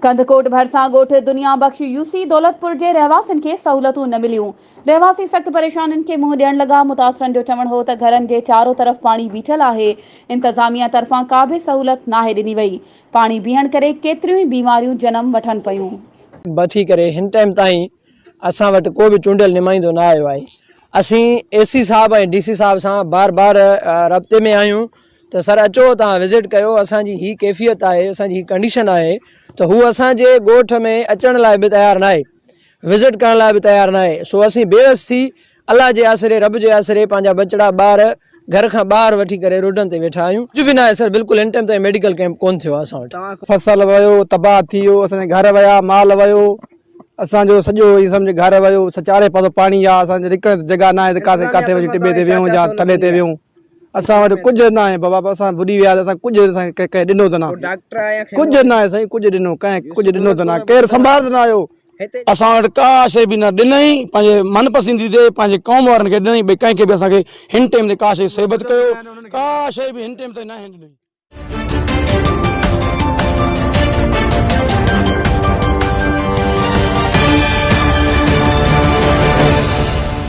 कंदकोट भरसा ॻोठ दुनिया बख्श यूसी दौलतपुर के रहवासियों के सहूलतूं न मिलियूं। रहवासी सख्त परेशानियों के मुंह ॾियण लगा। मुतासरन जो चवण हो त घरन के चारों तरफ पानी बीठल है। इंतजामिया तरफा का भी सहूलत नाहे ॾिनी वई। पानी बीहण करे केतरियूं ई बीमारियूं जन्म वठन पयूं। बची करे हिन टाइम ताईं असां वटि को भी चूंडियल नुमाइंदो न आयो आहे। असीं एसी साहब ऐं डीसी साहब सां बार बार रब्ते में आहियूं त सर अचो तव्हां विज़िट कयो। असांजी ही कैफ़ियत आहे, असांजी ही कंडीशन आहे त हू असांजे ॻोठ में अचण लाइ बि तयार न आहे, विज़िट करण लाइ बि तयार न आहे। सो असीं बेवस थी अल्लाह जे आसरे, रब जे आसरे पंहिंजा बचड़ा ॿार घर खां ॿाहिरि वठी करे रोडनि ते वेठा आहियूं। कुझु बि न आहे सर, बिल्कुलु हिन टाइम ताईं मेडिकल कैंप कोन थियो आहे असां वटि। फसल वयो तबाह थी वियो, असांजे घर वया, माल वयो, असांजो सॼो ई सम्झ घर वयो, चारे पासो पाणी आहे। असांजे निकरण जगह न आहे त काथे वञी टिॿे ते वेहूं या थले ते वेहूं। असां वटि कुझु न आहे बाबा, असां बुॾी विया, असां कुझु कंहिं ॾिनो त न, कुझु न आहे साईं, कुझु ॾिनो कंहिं कुझु ॾिनो त न, केरु संभाल न आयो। असां वटि का शइ बि न ॾिनई, पंहिंजे मनपसंदीदे पंहिंजे क़ौम वारनि खे ॾिनई। भई कंहिंखे बि असांखे हिन टाइम ते का शइ सेबत कयो, का शइ बि हिन टाइम ते न ॾिनई।